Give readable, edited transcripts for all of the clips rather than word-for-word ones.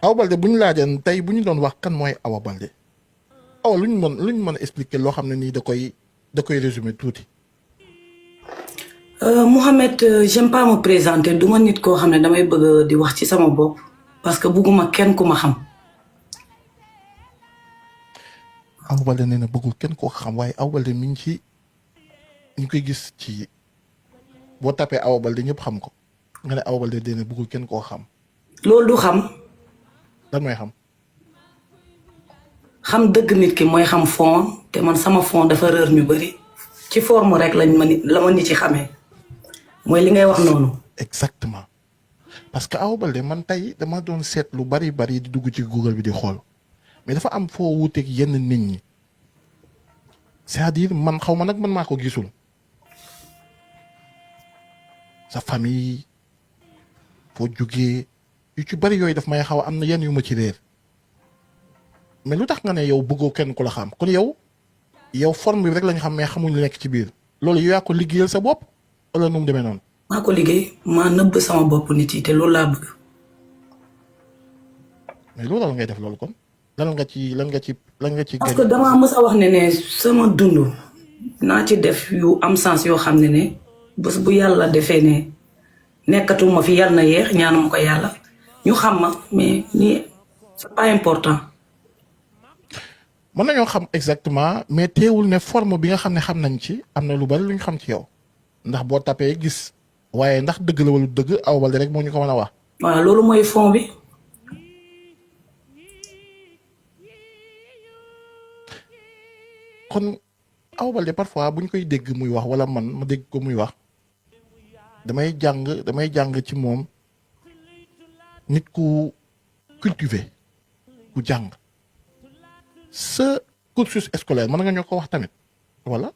Awa Balde bu ñu laajoon tey bu ñu doon wax kan mooy Awa Balde awa luñ mën a expliquer loo xam ne nii da koy résumer tuuti. Mohamed, j'aime pas me présenter du ma nit koo xam ne damay bëgg di wax ci sama bopp parce que bugguma kenn ku ma xam. Awa Balde nee na bëggul kenn koo xam waaye Awa Balde mi ngi ci ñu koy gis ci boo tapee Awa Balde ñëpp xam ko nga ne Awa Balde nee na bëggul kenn koo xam loolu du xam lan mooy xam. xam dëgg nit ki mooy xam fond te man sama fond dafa rër ñu bëri ci forme rek la ma nit ci xamee mooy li ngay wax noonu. exactement parce que Awa Balde man tey dama doon seet lu bari di dugg ci Google bi di xool mais dafa am foo wuuteeg yenn nit ñi c'est-à-dire man xaw ma nag man maa ko gisul sa famille foo jugee yu ci bari yooyu daf may xaw am na yenn yu ma ci réer mais lu tax nga ne yow bëggoo kenn ku la xam kon yow forme bi rek lañ xam mais xamuñ lu nekk ci biir loolu yow yaa ko liggéeyal sa bopp wala nu mu demee noonu. maa ko liggéey maa nëbb sama bopp nit yi te loolu laa bëgg. mais loolu la ngay def loolu kon lan nga ci. parce que damaa mës a wax ne sama dund naa ci def yu am sens yoo xam ne bés bu yàlla defee ne nekkatuma fi yàlla na yeex ñaanuma ko yàlla ñu xam ma mais nii c'est pas important. mën nañoo xam exactement mais teewul ne forme bi nga xam ne xam nañ ci am na lu bari lu ñu xam ci yow ndax boo tapee gis waaye ndax dëgg la wala dëgg Awa Balde rek moo ñu ko mën a wax. waaw loolu mooy fond bi. kon Awa Balde parfois bu ñu koy dégg muy wax wala man ma dégg ko muy wax damay jàng ci moom nit ku cultivé ku jàng. sa cursus scolaire mën nga ñoo ko wax tamit wala.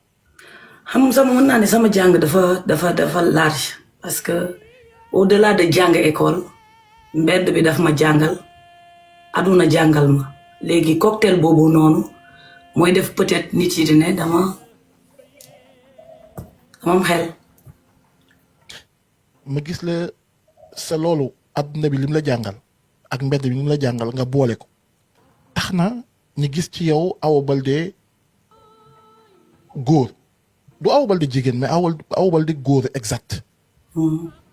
xam sama mën naa ne sama jàng dafa large parce que au delà de jàng école mbedd bi daf ma jàngal aduna jàngal ma léegi cocktail boobu noonu mooy def peut-être nit yi di ne dama am xel. ma gis la sa loolu adduna bi lim la jàngal ak mbedd bi lim la jàngal nga boole ko tax na. ñu gis ci yow Awa Balde góor du Awa Balde jigéen mais Awa Balde góor exact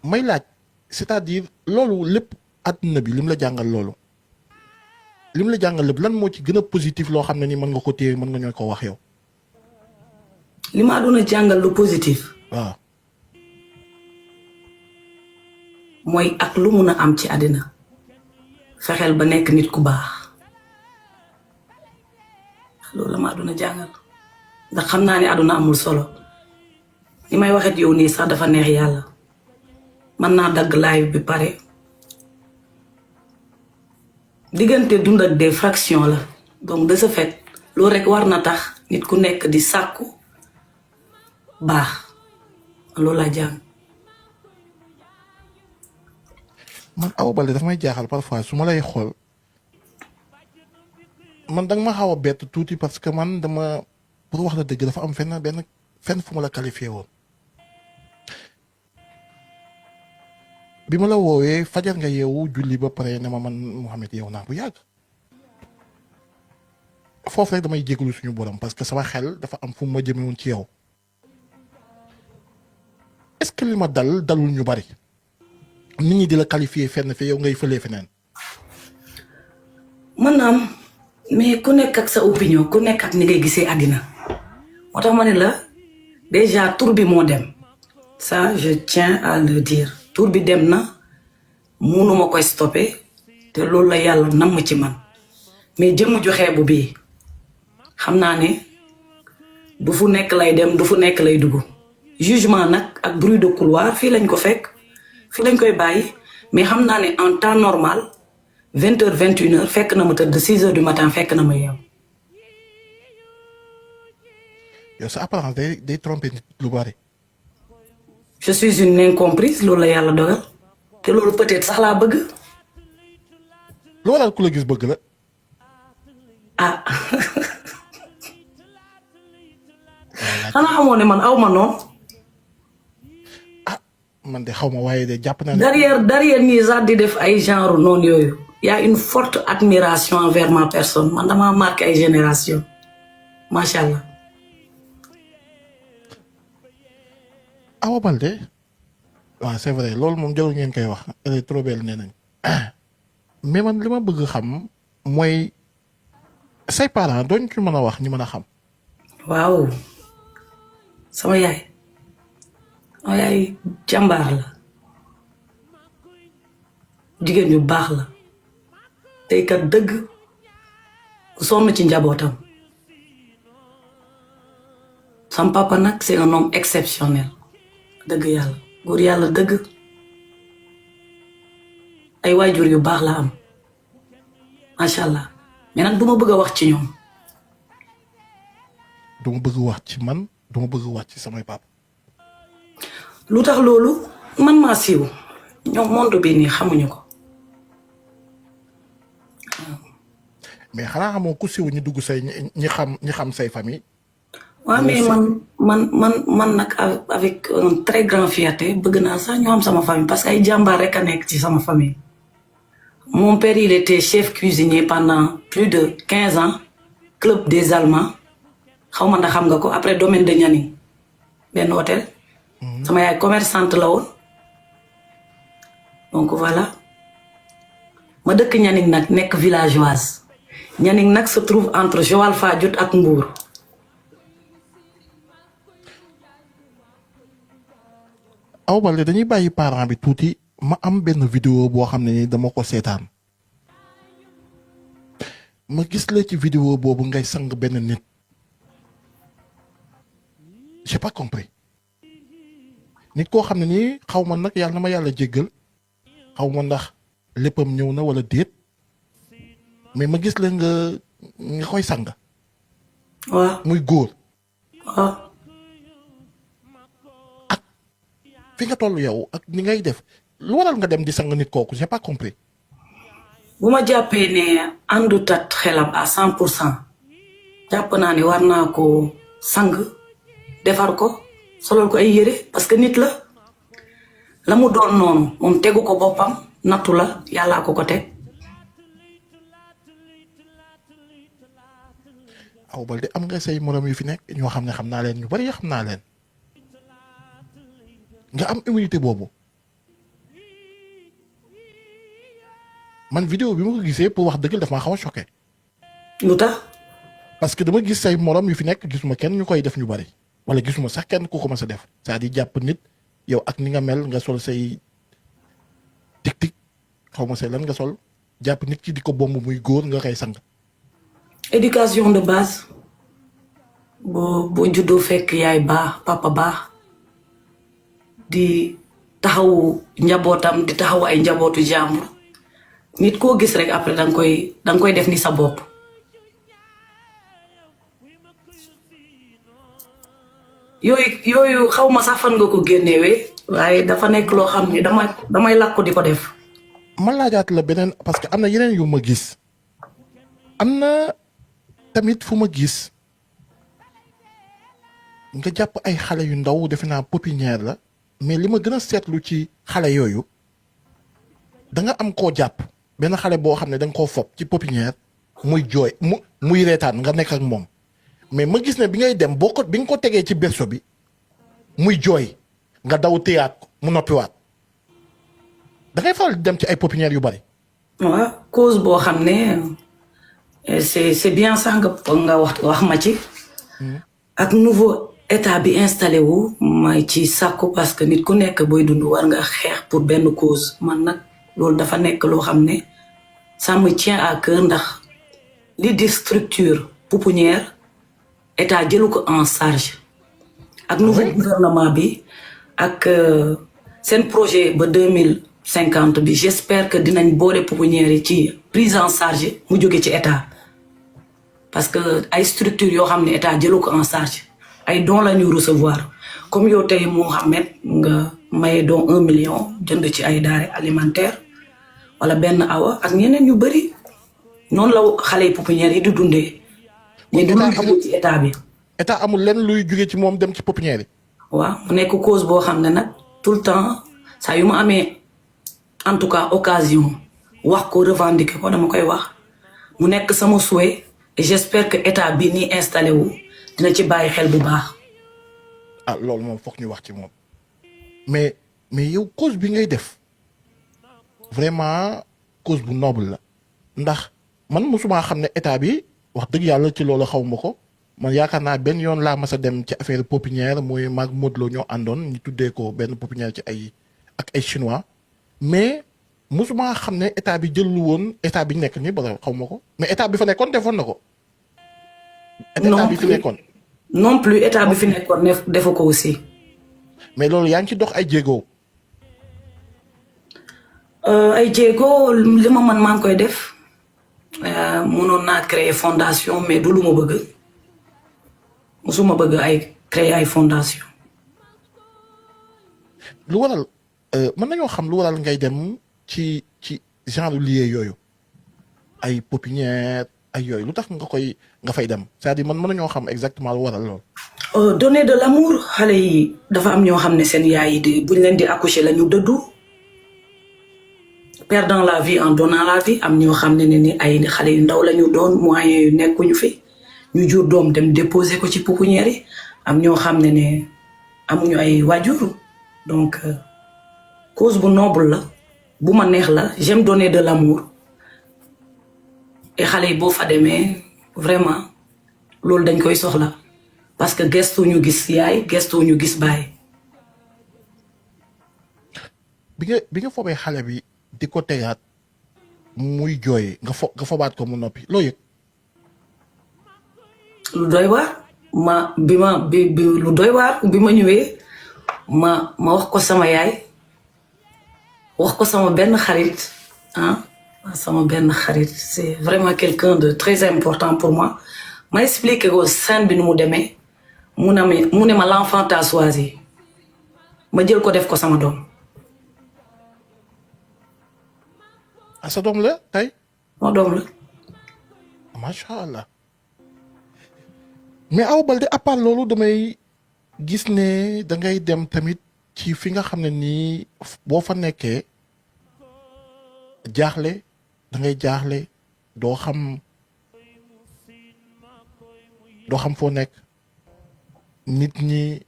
may laaj c'est-à-dire loolu lépp àdduna bi lim la jàngal loolu lim la jàngal lépp lan moo ci gën a positif loo xam ne ni mën nga ko téye mën nga ñoo ko wax yow. li ma àdduna jàngal lu positif. waaw. mooy ak lu mun a am ci àddina fexeel ba nekk nit ku baax. loolu la ma àdduna jàngal ndax xam naa ne àdduna amul solo li may waxet yow nii sax dafa neex yàlla mën naa dagg live bi pare diggante dund ak des fractions la donc de ce fait loolu rek war na tax nit ku nekk di sàkku baax loolu laa jàng. man Awa Balde dafa may jaaxal parfois su ma lay xool. man danga ma xaw a bett tuuti parce que man dama pour wax la dëgg dafa am fenn fu ma la qualifié woon bi ma la woowee fajar nga yeewu julli ba pare ne ma man Mouhamed yeewu naa bu yàgg foofu rek damay jégalu suñu borom parce que sama xel dafa am fu ma jëme woon ci yow est-ce que li ma dalul ñu bari nit ñi di la qualifié fenn fi yow ngay fëlee feneen. mën naa am mais ku nekk ak sa opinion ku nekk ak ni ngay gisee àddina moo tax ma ne la déjà tur bi moo dem ça je tiens à le dire tur bi dem na munuma koy stopper te loolu la yàlla namm ci man mais jëmm joxee bu bii xam naa ne du fu nekk lay dem du fu nekk lay dugg jugement nag ak bruit de couloir fii lañ ko fekk fii lañ koy bàyyi mais xam naa ne en temps normal 20h 21h fekk na ma tëdd 6h du matin fekk na ma yeew. yow sa apparence day tromper nit lu bari. je suis une incomprise loolu la yàlla dogal te loolu peut-être sax laa bëgg. lu waral ku la gis bëgg la. ah xanaa xamoo ne man aw ma noonu. ah man de xaw ma waaye de jàpp naa ne. derrière ñii sax di def ay genre noonu yooyu y a une forte admiration envers ma personne man dama marqué ay génération macha allah. Awa Baldé waaw c'est vrai loolu moom jarul ngeen koy wax elle est trop belle nee nañ mais man li ma bëgg xam mooy say parents dooñ ci mën a wax ñu mën a xam. waaw sama yaay jàmbaar la jigéen yu baax la tey kat dëgg ku sonn ci njabootam. sam papa nag c'est un homme exceptionnel dëgg yàlla góor yàlla dëgg ay waajur yu baax la am macha allah mais nag du ma bëgg a wax ci ñoom. du ma bëgg wax ci man du ma bëgg wax ci samay papa. lu tax loolu man maa siiw ñoom monde bi nii xamuñu ko. mais xanaa xamoo ku siiw ñi dugg say ñi xam say famille. waaw mais man nag avec un très grand fierté bëgg naa sax ñu am sama famille parce que ay jàmbaar rek a nekk ci sama famille. Mon père il était chef cuisinier pendant plus de 15 ans club des Allemands xaw ma ndax xam nga ko après domaine de Nianing benn hôtel. sama yaay commerçante la woon donc voilà ma dëkk Nianing nag nekk villageoise Nianing nag se trouve entre Joal Fadiouth ak Mbour. Awa Baldé dañuy bàyyi parent bi tuuti ma am benn vidéo boo xam ne ni dama ko seetaan ma gis la ci vidéo boobu ngay sang benn nit j'ai pas compris nit koo xam ne nii xaw ma nag yàlla na ma yàlla jéggal xaw ma ndax léppam ñëw na wala déet mais ma gis la nga koy sang. waaw muy góor. waaw. fi nga toll yow ak ni ngay def lu waral nga dem di sang nit kooku j'ai pas compris. bu ma jàppee ne àndut ak xelam à 100% jàpp naa ne war naa ko sang defar ko solol ko ay yére parce que nit la mu doon noonu moom tegu ko boppam nattu la yàllaa ko teg. Awa Baldé am nga say morom yu fi nekk ñoo xam ne xam naa leen ñu bari xam naa leen nga am immunité boobu man vidéo bi ma ko gisee pour wax dëgg daf maa xaw a choqué. lu tax. parce que dama gis say morom yu fi nekk gisuma kenn ñu koy def ñu bari wala gisuma sax kenn ku ko mës a def c'est-à-dire jàpp nit yow ak ni nga mel nga sol say tic-tic xaw ma say lan nga sol jàpp nit ki di ko bomb muy góor nga koy sang. éducation de base boo juddoo fekk yaay baax papa baax di taxawu njabootam di taxawu ay njabootu jàmbur nit koo gis rek après danga koy def ni sa bopp. yooyu xaw ma sax fan nga ko génnewee waaye dafa nekk loo xam ne damay làkku di ko def. ma laajaat la beneen parce que am na yeneen yu ma gis am na tamit fu ma gis nga jàpp ay xale yu ndaw defe naa pépinière la mais li ma gën a seetlu ci xale yooyu da nga am koo jàpp benn xale boo xam ne da nga koo fob ci pépinière muy jooy muy reetaan nga nekk ak moom mais ma gis ne bi ngay dem bi nga ko tegee ci berceau bi muy jooy nga daw téyaat mu noppiwaat da ngay faral di dem ci ay pépinière yu bari. waaw cause boo xam ne c'est bien sax nga wax ma ci. ak nouveau état bi installé wu may ci sàkku parce que nit ku nekk booy dund war nga xeex pour benn cause man nag loolu dafa nekk loo xam ne ça me tient à cœur ndax li di structure pouponnière état jëlu ko en charge. ak nouveau gouvernement bi ak seen projet ba 2050 bi j'espère que dinañ boole pouponnière yi ci prise en charge mu jóge ci état parce que ay structure yoo xam ne état jëlu ko en charge ay dons la ñuy recevoir comme yow tey Mouhamed nga maye don 1 million jënd ci ay denrées alimentaires wala benn awa ak ñeneen ñu bëri noonu la xale yi pouponnière yi di dundee. mais du jóge ci état bi. état amul lenn luy jóge ci moom dem ci pouponnière yi. waaw mu nekk cause boo xam ne nag tout le temps saa yu ma amee en tout cas occasion wax ko revendiquer ko dama koy wax mu nekk sama souhait et j'espère que état bi nii installé wu dina ci bàyyi xel bu baax. ah loolu moom foog ñu wax ci moom mais yow cause bi ngay def vraiment cause bu noble la ndax man mosuma xam ne état bi wax dëgg yàlla ci loolu xaw ma ko man yaakaar naa benn yoon laa mas a dem ci affaire pépinière muy mag Modou Lo ñoo àndoon ñu tuddee ko benn pépinière ci ay chinois mais mosuma xam ne état bi jëllu woon état bi ñu nekk nii ba xaw ma ko mais état bi fa nekkoon defoon na ko. état bi fi nekkoon. non plus état bi fi nekkoon defu ko aussi. mais loolu yaa ngi ci dox ay jéego. ay jéego li ma man maa ngi koy def mënoon naa créer fondation mais du lu ma bëgg musuma bëgg ay créer ay fondation. lu waral mën nañoo xam lu waral ngay dem ci genre lieu yooyu ay pépinière ay yooyu lu tax nga fay dem c'est-à-dire mën nañoo xam exactement lu waral lool. donner de l'amour xale yi dafa am ñoo xam ne seen yaay yi buñ leen di accoucher la ñu dëddu perdant la vie en donnant la vie am ñoo xam ne ni ay xale yu ndaw la ñu doon moyens yu nekkuñu fi ñu jur doom dem déposer ko ci pouponnière yi am ñoo xam ne amuñu ay waajur donc cause bu noble la bu ma neex la j'aime donner de l'amour et xale yi boo fa demee vraiment loolu dañ koy soxla parce que gestu ñu gis yaay gestu ñu gis baay. bi nga foobee xale bi di ko tegaat muy jooy nga fobaat ko mu noppi loo yëg. lu doy waar lu doy waar bi ma ñëwee ma wax ko sama yaay wax ko sama benn xarit sama benn xarit c'est vraiment quelqu'un de très important pour moi ma expliqué ko scène bi nu mu demee mu ne ma l'enfant t'a choisi ma jël ko def ko sama doom. sa doom la tey. ma doom la. macha allah mais Awa Baldé à part loolu damay gis ne da ngay dem tamit ci fi nga xam ne nii boo fa nekkee jaaxle da ngay jaaxle doo xam foo nekk nit ñi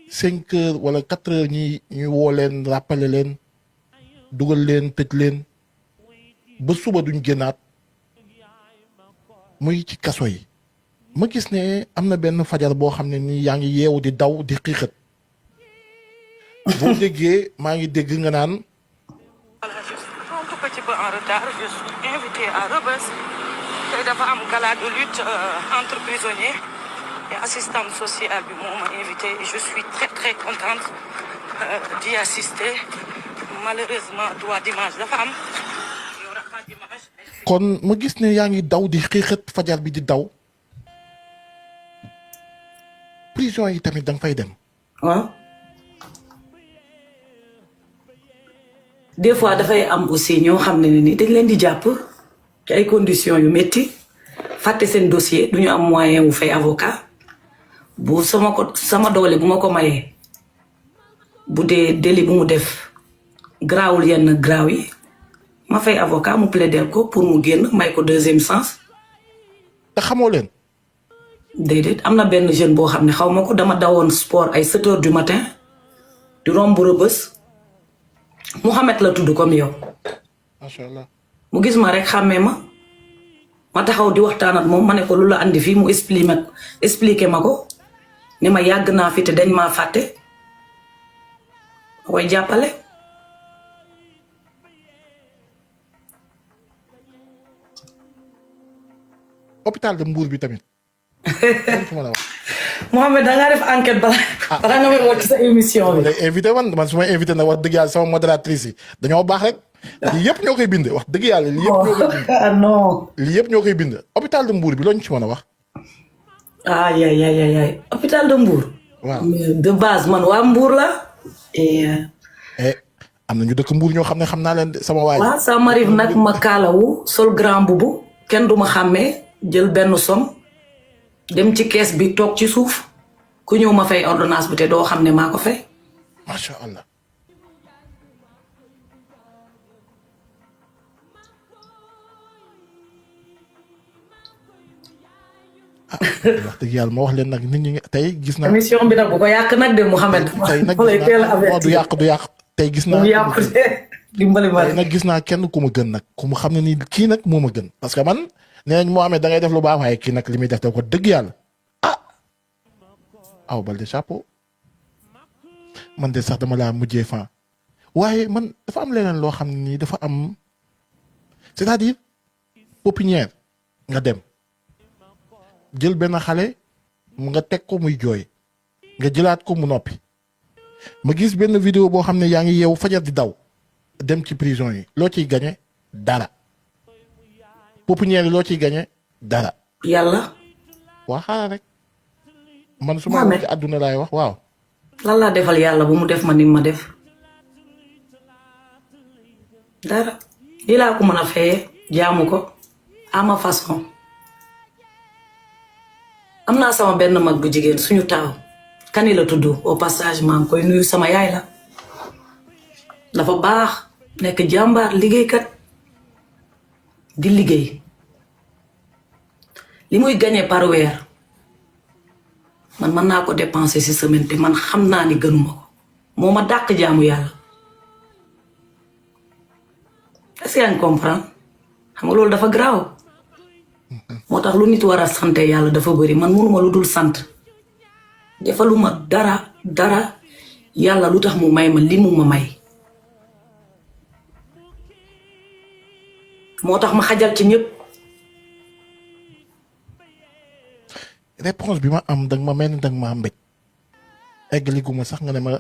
5 heures wala 4 heures ñuy woo leen rappeler leen dugal leen tëj leen ba suba duñ génnaat muy ci kaso yi ma gis ne am na benn fajar boo xam ne nii yaa ngi yeewu di daw di xiixat boo déggee maa ngi dégg nga naan. Voilà, je suis un tout petit peu en retard. Je suis invitée à Rebeuss. Tey dafa am gala de lutte entre prisonniers et assistante sociale bi moo ma invité et je suis très très contente d'y assister. Malheureusement droit d'image dafa am. kon ma gis ne yaa ngi daw di xiixat fajar bi di daw prison yi tamit da nga fay dem. waaw des fois dafay am aussi ñoo xam ne ni dañ leen di jàpp ci ay conditions yu métti fàtte seen dossier du ñu am moyen wu fay avocat bu sama doole bu ma ko mayee bu dee délit bu mu def grawul yenn graw yi ma fay avocat mu plaider ko pour mu génn may ko 2e sens. te xamoo leen. déedéet am na benn jeune boo xam ne xaw ma ko dama dawoon sport ay 7 heures du matin di romb Rebeuss Mouhamed la tudd comme yow. macha allah. mu gis ma rek xàmmee ma taxaw di waxtaan ak moom ma ne ko lu la andi fii mu expliqué ma ko ne ma yàgg naa fi te dañ maa fàtte ma koy jàppale. hôpital de Mbour bi tamit. Mohamed da ngaa def enquête balaa nga may woo ci sa émission bi. lay invité man su may invité nag wax dëgg yàlla sama modératrice yi dañoo baax rek lii yëpp ñoo koy bind wax dëgg yàlla lii yëpp ñoo koy bind. non. lii yëpp ñoo koy bind hôpital de Mbour bi loo ñu ci mën a wax. ay hôpital de Mbour. waaw de base man waa Mbour la. am na ñu dëkk Mbour ñoo xam ne xam naa leen sama waay. waaw ça m'arrive nag ma kaalawu sol grand boubou kenn du ma xàmmee jël benn somme dem ci kees bi toog ci suuf ku ñëw ma fay ordonnance bi te doo xam ne maa ko fay. macha allah. ah wax dëgg yàlla ma wax leen nag nit ñi tey gis naa. émission bi nag bu ko yàq nag de Mouhamed. tey nag lay teel a non du yàq du yàq. tey gis naa bu yàqu de dimbali ma tey nag gis naa kenn ku ma gën nag ku mu xam ne nii kii nag moo ma gën parce que man nee nañ Mohamed da ngay def lu baax waaye kii nag li muy def da ko dëgg yàlla ah Awa Baldé chapeau man de sax dama laa mujjee fan waaye man dafa am leneen loo xam ne nii dafa am c'est-à-dire pépinière nga dem jël benn xale mu nga teg ko muy jooy nga jëlaat ko mu noppi ma gis benn vidéo boo xam ne yaa ngi yeewu fajar di daw dem ci prison yi loo ciy gañe dara pépinière yi loo ciy gañe dara. yàlla. waa xaaral rek man su ma wax ci àdduna laay wax waaw. lan laa defal yàlla bu mu def ma ni ma def dara lii laa ko mën a feye jaamu ko à ma façon am naa sama benn mag bu jigéen suñu taaw kani la tudd au passage maa ngi koy nuyu sama yaay la dafa baax nekk jàmbaar liggéeykat di liggéey li muy gagné par weer man mën naa ko dépenser ci semaine te man xam naa ni gënuma ko moo ma dàq jaamu yàlla est-ce que yaa ngi comprendre xam nga loolu dafa garaaw moo tax lu nit war a sante yàlla dafa bëri man mënuma lu dul sant defaluma dara yàlla lu tax mu may ma li mu ma may moo tax ma xajal ci ñëpp. réponse bi ma am danga ma mel ni danga ma mbéj eggaliguma sax nga ne ma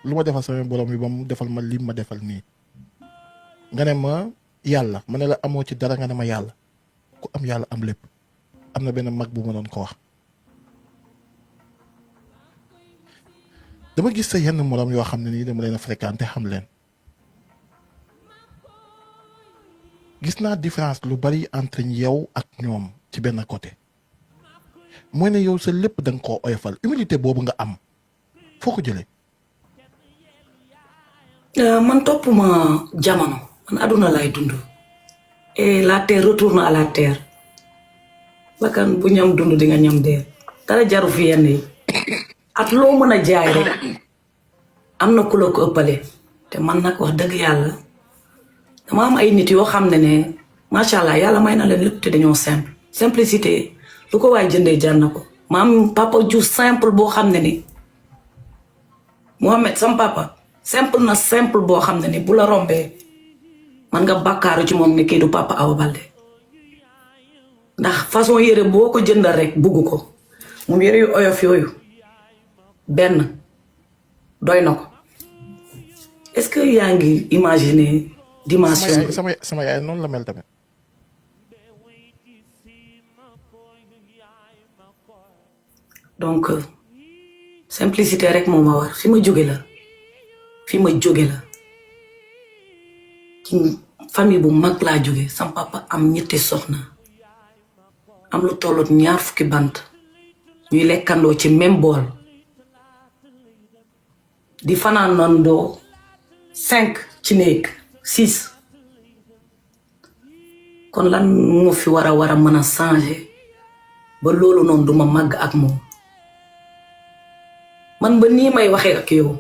lu ma defal sama borom bi ba mu defal ma li ma defal nii nga ne ma yàlla ma ne la amoo ci dara nga ne ma yàlla ku am yàlla am lépp am na benn mag bu ma doon ko wax dama gis sa yenn morom yoo xam ne nii dama leen a fréquenté xam leen gis naa différence lu bari entre yow ak ñoom ci benn côté mooy ne yow sa lépp da nga koo oyofal humilité boobu nga am foo ko jëlee. man topp ma jamono man àdduna lay dund et la terre retourne à la terre bakkan bu ñam dund di nga ñam dee dara jaru fi yenn yi at loo mën a jaay rek am na ku la ko ëppale te man nag wax dëgg yàlla dama am ay nit yoo xam ne macha allah yàlla may na leen lépp te dañoo simple simplicité lu ko waay jëndee jar na ko ma am papa ju simple boo xam ne ni Mohamed sam papa simple na simple boo xam ne ni bu la rombee man nga bàkkaaru ci moom ne kii du papa Awa Baldé ndax façon yére boo ko jëndal rek bugg ko moom yére yu oyof yooyu benn doy na ko est-ce que yaa ngi imaginer dimension sama yaay noonu la mel tamit. donc simplicité rek moo ma war fi ma jóge la ci famille bu mag laa jóge sama papa am ñetti soxna am lu tolloot 2 fukki bant ñuy lekkandoo ci même bool di fanaanandoo 5 ci néeg 6 kon lan moo fi war a mën a changer ba loolu noonu duma màgg ak moom man ba nii may waxee ak yow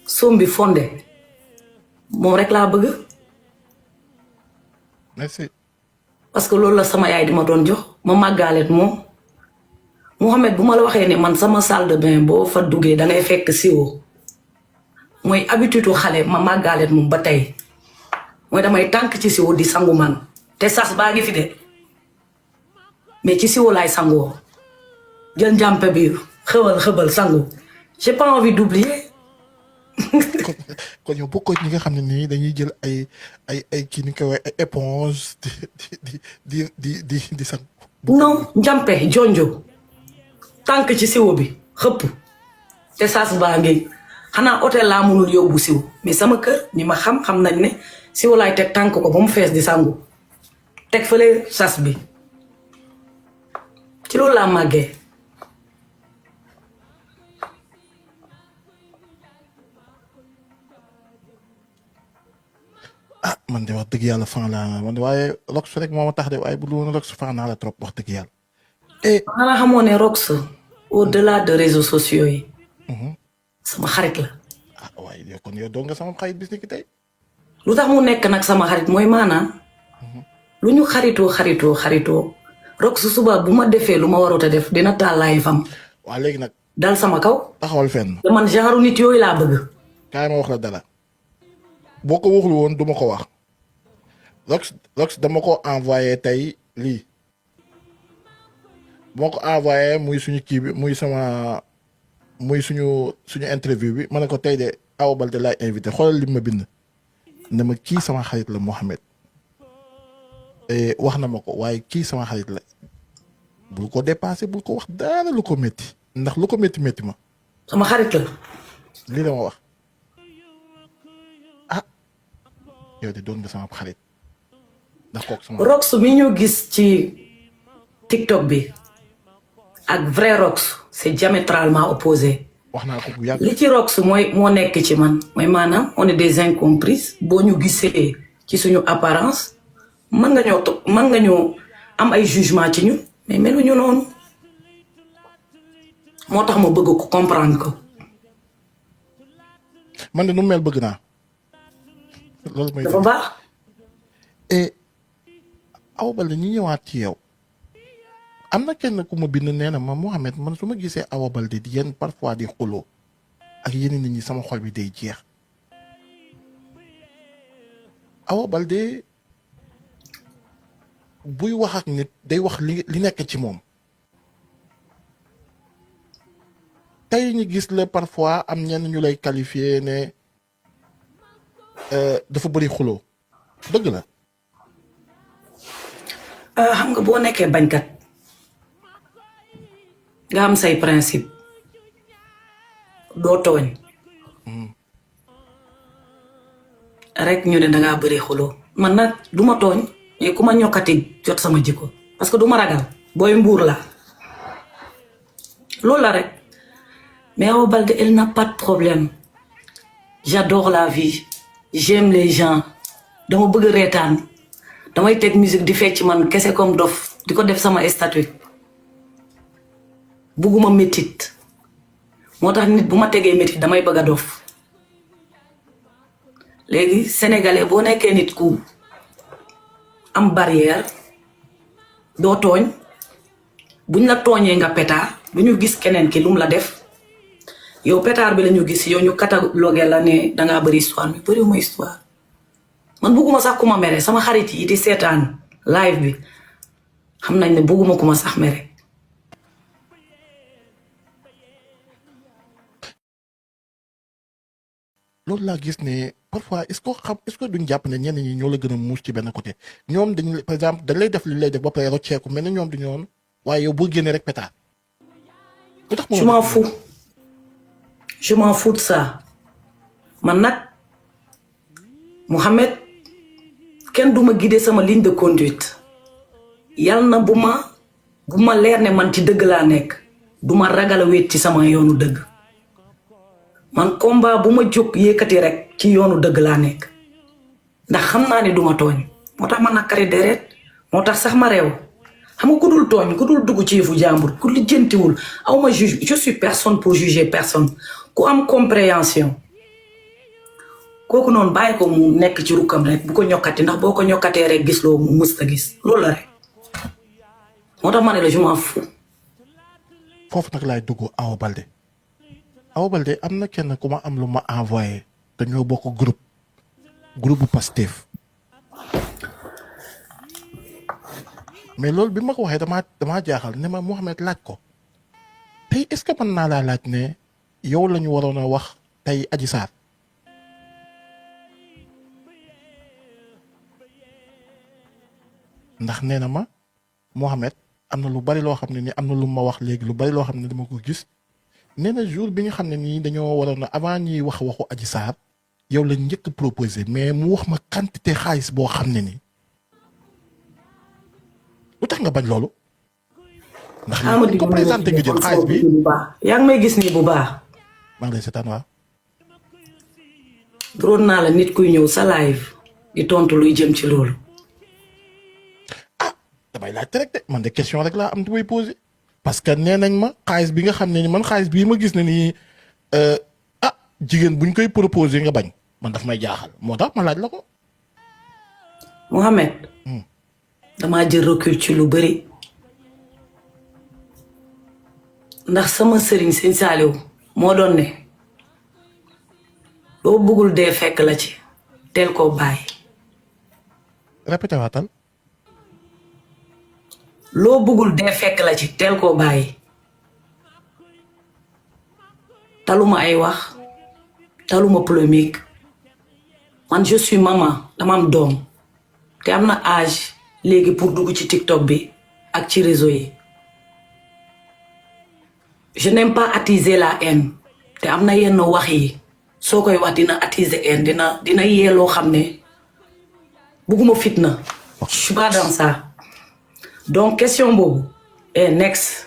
sombi fonde moom rek laa bëgg. merci. parce que loolu la sama yaay di ma doon jox ma màggaaleet moom Mouhamed bu ma la waxee ne man sama salle de bain boo fa duggee dangay fekk siwo mooy habitude xale ma màggaaleet moom ba tey mooy damay tànk ci siwo di sangu man te sas baa ngi fi de mais ci siwo laay sangoo jël njàmpe bi xëbal sangu j'ai pas envie d'oublier. kon yow bokkoo ñi nga xam ne nii dañuy jël ay kii ni koy wax ay éponge di sang. non njàmpe jonjo tànk ci siwo bi xëpp te sas baa ngi xanaa hôtel laa mënul yóbbu siwo mais sama kër ñi ma xam nañ ne siwo laay teg tànk ko ba mu fees di sangu teg fële sas bi ci loolu laa màggee. ah man de wax dëgg yàlla fan laa man de waaye Rox rek moo ma tax de waaye bu dul woon Rox fan naa la trop wax dëgg yàlla. et xanaa xamoo ne Rox au-delà de réseaux sociaux yi sama xarit la. ah waaye yow kon yow doon nga sama xarit bis ni ki tey. lu tax mu nekk nag sama xarit mooy maanaam lu ñu xaritoo Rox suba bu ma defee lu ma warut a def dina taal laay fam waa léegi nag dal sama kaw taxawal fenn. te man genre nit yooyu laa bëgg. kaay ma wax la dara boo ko waxul woon du ma ko wax Rox dama ko envoyé tey lii boo ko envoyé muy suñu kii bi muy suñu interview bi ma ne ko tey de Awa Baldé laay invité xoolal li ma bind ne ma kii sama xarit la Mohamed wax na ma ko waaye kii sama xarit la bul ko dépassé bul ko wax dara lu ko métti ndax lu ko métti ma sama xarit la. lii la ma wax ah yow de doon nga sama xarit ndax kooku sama. Rox mi ñu gis ci TikTok bi ak vrai Rox c'est diamétralement opposé. wax naa ko bu yàgg. li ci Rox mooy moo nekk ci man mooy maanaam on est des incomprises boo ñu gisee ci suñu apparence mën nga ñoo am ay jugement ci ñu mais meluñu noonu moo tax ma bëgg ko comprendre ko. man de nu mel bëgg naa loolu mooy. dafa baax. et Awa Baldé ñu ñëwaat ci yow am na kenn ku ma bind nee na ma Mohamed man su ma gisee Awa Baldé di yenn parfois di xuloo ak yeneen nit ñi sama xol bi day jeex Awa Baldé buy wax ak nit day wax li nekk ci moom tey ñu gis la parfois am ñenn ñu lay qualifier ne dafa bëri xuloo dëgg la. xam nga boo nekkee bañkat nga am say principe doo tooñ rek ñu ne dangaa bëri xuloo man nag du ma tooñ mais ku ma ñokkati jot sama jikko parce que du ma ragal booy mbuur la loolu la rek mais Awa Baldé elle n'a pas de problème j'adore la vie j'aime les gens dama bëgg reetaan damay teg musique di fecc man kese comme dof di ko def sama statut bugguma métit moo tax nit bu ma tegee métit damay bëgg a dof léegi sénégalais boo nekkee nit ku am barrière doo tooñ buñ la tooñee nga pétard bu ñu gis keneen ki lu mu la def yow pétard bi la ñu gis yow ñu catalogué la ne dangaa bëri histoire mais bëriwuma histoire man bugguma sax ku ma mere sama xarit yi di seetaan live bi xam nañ ne bugguma ku ma sax mere. loolu laa gis ne parfois est-ce que duñ jàpp ne ñenn ñi ñoo la gën a muus ci benn côté ñoom dañu par exemple dañ lay def li lay def ba pare rocceeku mel ne ñoom du ñoon waaye yow boo génnee rek pétard. lu tax je m'en fous de ça man nag Mohamed kenn du ma guider sama ligne de conduite yal na bu ma leer ne man ci dëgg laa nekk du ma ragal a wéet ci sama yoonu dëgg man combat bu ma jóg yëkkati rek ci yoonu dëgg laa nekk ndax xam naa ne du ma tooñ moo tax ma nakari deret moo tax sax ma réew xam nga ku dul tooñ ku dul dugg ci yëfu jàmbur ku lijjantiwul aw ma juge je suis personne pour juger personne ku am compréhension kooku noonu bàyyi ko mu nekk ci rukkam rek bu ko ñokkati ndax boo ko ñokkatee rek gis loo mu mës a gis loolu la rek moo tax ma ne la je m'en fous. foofu nag laay dugg Awa Baldé Awa Baldé am na kenn ku ma am lu ma envoyé te ñoo bokk groupe bu Pastef mais loolu bi ma ko waxee damaa jaaxal ne ma Mohamed laaj ko tey est-ce que mën naa laa laaj ne yow la ñu waroon a wax tey Adji Sarr ndax nee na ma Mohamed am na lu bari loo xam ne ni am na lu ma wax léegi lu bari loo xam ne dama ko gis nee na jour bi nga xam ne nii dañoo waroon a avant ñuy wax waxu Adji Sarr yow la njëkk proposé mais mu wax ma quantité xaalis boo xam ne nii lu tax nga bañ loolu. ndax li ko présenté nga jël xaalis bi yaa ngi may gis nii bu baax. maa ngi lay seetaan waaw. duroon naa la nit kuy ñëw sa live di tontu luy jëm ci loolu. damay laajte rek de man de question rek laa am di may posé parce que nee nañ ma xaalis bi nga xam ne ni man xaalis bii ma gis ne nii jigéen buñ koy proposé nga bañ man daf may jaaxal moo tax ma laaj la ko. Mohamed. damaa jël recul ci lu bëri ndax sama sëriñ sëñ Saaliw moo doon ne loo bëggul dee fekk la ci teel koo bàyyi. répété waatal. loo bëggul dee fekk la ci teel koo bàyyi. taluma ay wax taluma polémique man je suis maman dama am doom te am na âge léegi pour dugg ci TikTok bi ak ci réseau yi. je n'aime pas attiser la haine te am na yenn wax yi soo koy wax dina attiser haine dina yee loo xam ne bugguma fitna. je suis pas dans ça donc question boobu next.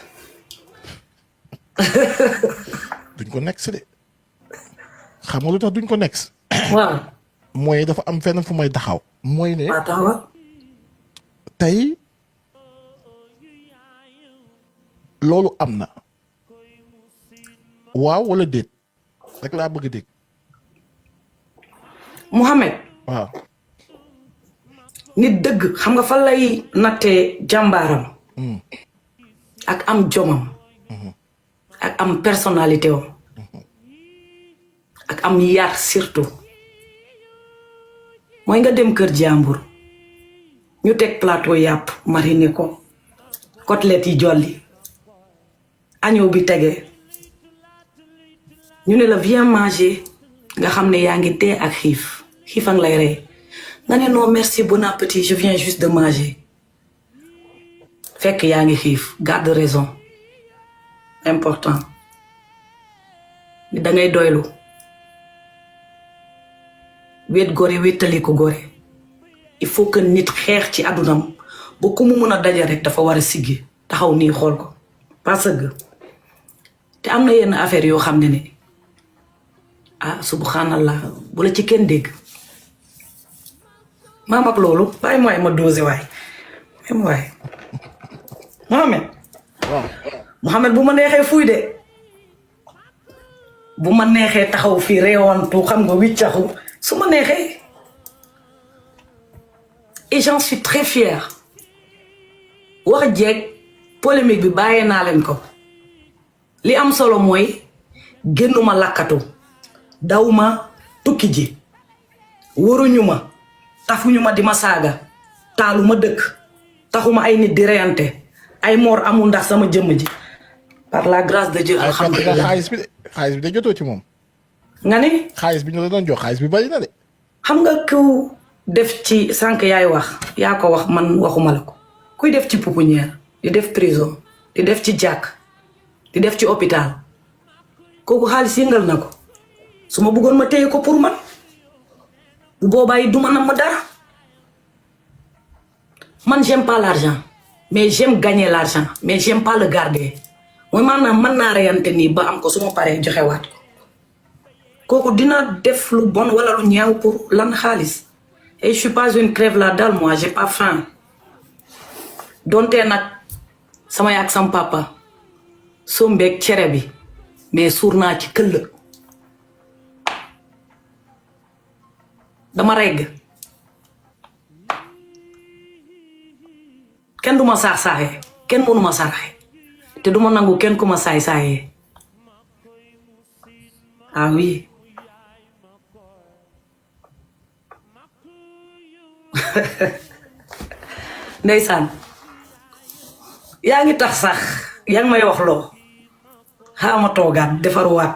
duñ ko next de xam nga lu tax duñ ko next. waaw. mooy dafa am fenn fu may taxaw. mooy ne waaw taxawal. tey loolu am na waaw wala déet rek laa bëgg a dégg. Mohamed. waaw. nit dëgg xam nga fan lay nattee jàmbaaram. ak am jomam. ak am personnalité am. ak am yar surtout. mooy nga dem kër jàmbur ñu teg plateau yàpp mariné ko côtelette yi jolli agneau bi tege ñu ne la viens manger nga xam ne yaa ngi dee ak xiif a ngi lay rey nga ne non merci bon appétit je viens juste de manger fekk yaa ngi xiif garde raison important ni da ngay doylu wéet gore wéetali ko gore il faut que nit xeex ci àddunam ba ku mu mun a daje rek dafa war a siggi taxaw nii xool ko parce que te am na yenn affaire yoo xam ne ne subhanallah bu la ci kenn dégg maam ak loolu bàyyi mooy ma dosé waay Mohamed. waaw. Mohamed bu ma neexee fuy de bu ma neexee taxaw fii réewantu xam nga wiccaxu su ma neexee et j'en suis très fière wax jeeg polémique bi bàyyee naa leen ko li am solo mooy génnuma lakkatu dawma tukki ji waruñu ma tafuñu ma di ma saaga taalu ma dëkk taxuma ay nit di reyante ay moor amul ndax sama jëmm ji par la grâce de Dieu alhamdulilah xaalis bi de jotoo ci moom. nga ne xaalis bi ñu la doon jox xaalis bi bari na de. xam nga ku def ci sànq yaay wax yaa ko wax man waxuma la ko kuy def ci pouponnière di def prison di def ci jàkk di def ci hôpital kooku xaalis yëngal na ko su ma bëggoon ma téye ko pour man bu boobaa yi duma nam ma dara man j'aime pas l'argent mais j'aime gagner l'argent mais j'aime pas le garder mooy maanaam mën naa reyante nii ba am ko su ma paree joxewaat ko kooku dina def lu bon wala lu ñaaw pour lan xaalis et je suis pas une crève la dalle moi j'ai pas faim donte nag sama yaak sama papa sombeeg cere bi mais suur naa ci këll dama regg kenn du ma saax-saaxee kenn mënu ma saraxe te du ma nangu kenn ku ma saay-saayee ah oui ndeysaan yaa ngi tax sax yaa ngi may wax loo xaama toogaat defaruwaat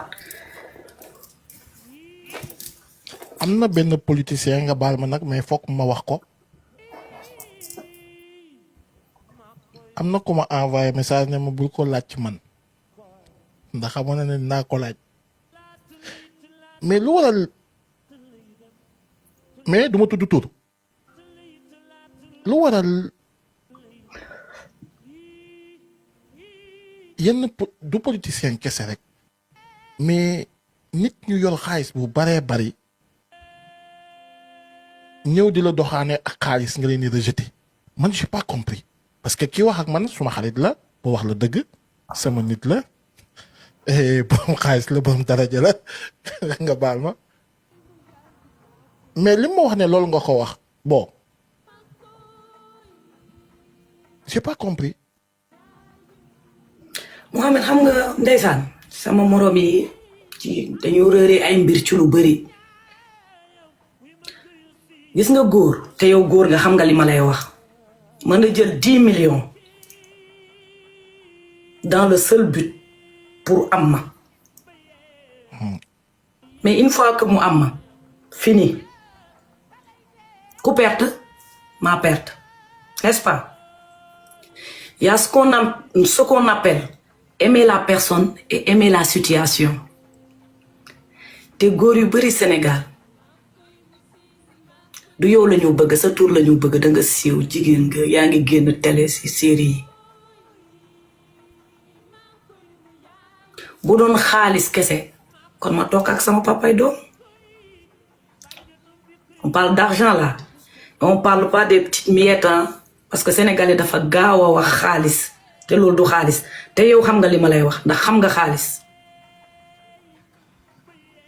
am na benn politicien nga baal ma nag mais fokk ma wax ko am na ku ma envoyé message ne ma bul ko laaj ci man ndax xamoon na ne naa ko laaj mais lu waral mais du ma tudd tur lu waral yenn du politicien kese rek mais nit ñu yor xaalis bu baree bari ñëw di la doxaane ak xaalis nga leen di rejeté man j'ai pas compris parce que kii wax ak man suma xarit la bu wax la dëgg sama nit la borom xaalis la borom daraja la nga baal ma mais li ma wax ne loolu nga ko wax bon j'ai pas compris. Mohamed xam nga ndeysaan sama morom yi ci dañu réeree ay mbir ci lu bëri gis nga góor te yow góor nga xam nga li ma lay wax mën na jël 10 millions dans le seul but pour am ma mais une fois que mu am ma fini ku perte ma perte n'est-ce pas il y a ce qu'on appelle aimer la personne et aimer la situation te góor yu bëri Sénégal du yow la ñu bëgg sa tur la ñu bëgg da nga siiw jigéen nga yaa ngi génn télé ci série yi bu doon xaalis kese kon ma toog ak sama papay doom on parle d'argent là on parle pas des petites miettes parce que sénégalais dafa gaaw a wax xaalis te loolu du xaalis te yow xam nga li ma lay wax ndax xam nga xaalis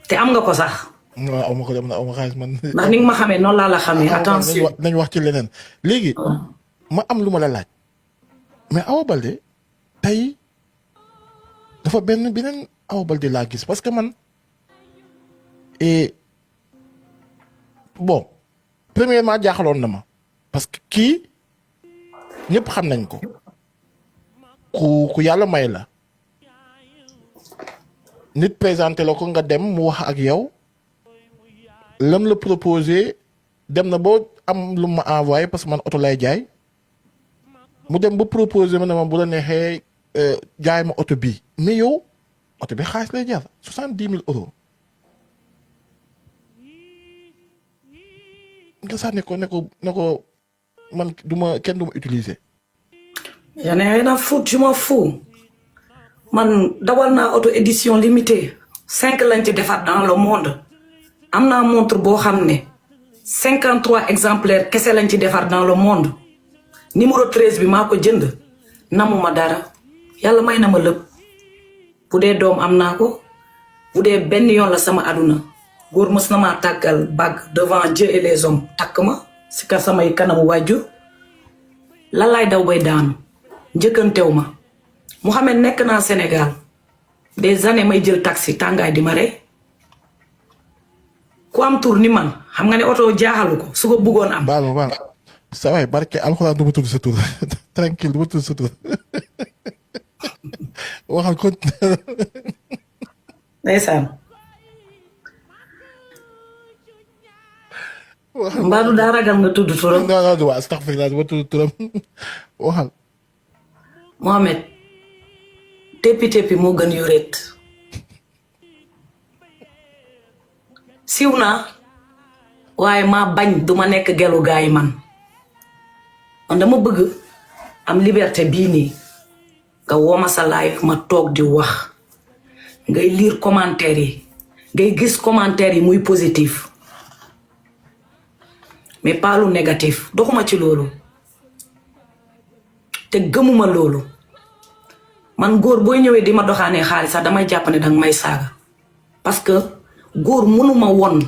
te am nga ko sax. waaw aw ma ko dem na aw ma xaalis man. ndax ni nga ma xamee noonu laa la xamee attention. nañ wax ci leneen léegi. ma am lu ma la laaj. mais Awa Baldé tey dafa beneen Awa Baldé laa gis parce que man bon premièrement jaaxaloon na ma parce que kii ñëpp xam nañ ko ku yàlla may la nit présenté la ko nga dem mu wax ak yow lam la proposé dem na boo am lu ma envoyé parce que man oto lay jaay mu dem ba proposé ma ne ma bu la neexee jaay ma oto bii mais yow oto bi xaalis lay jar 70 000 euros nga sànni ko ne ko man kenn du ma utiliser. J'en ai rien à foutre, je m'en fous. Man dawal naa auto édition limitée 5 lañ ci defar dans le monde am naa montre boo xam ne 53 exemplaires kese lañ ci defar dans le monde numéro 13 bi maa ko jënd namuma dara yàlla may na ma lépp bu dee doom am naa ko bu dee benn yoon la sama aduna góor mës na maa tàggal bague devant Dieu et les hommes takk ma si ka samay kanamu wàjjur la laay daw bay daanu njëkkantew ma Mouhamed nekk naa Sénégal des années may jël taxi tàngaay di ma rey ku am tur ni man xam nga ne oto jaaxalu ko su ko bëggoon am. baal sa waay barke alxuraan du ma tudd sa tur tranquille du ma tudd sa tur waxal ko. ndeysaan. mbaa du daa ragal nga tudd turam. non waaw astaghfirullah du ma tudd turam waxal. Mohamed téppi moo gën yuret siiw naa waaye maa bañ duma nekk gelu gaa yi man dama bëgg am liberté bii nii nga wooma sa live ma toog di wax ngay lire commentaire yi ngay gis commentaire yi muy positif mais pas lu négatif doxuma ci loolu te gëmuma loolu man góor booy ñëwee di ma doxaanee xaalis sax damay jàpp ne danga may saaga parce que góor mënuma won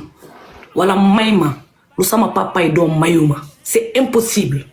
wala may ma lu sama papay doom mayuma c'est impossible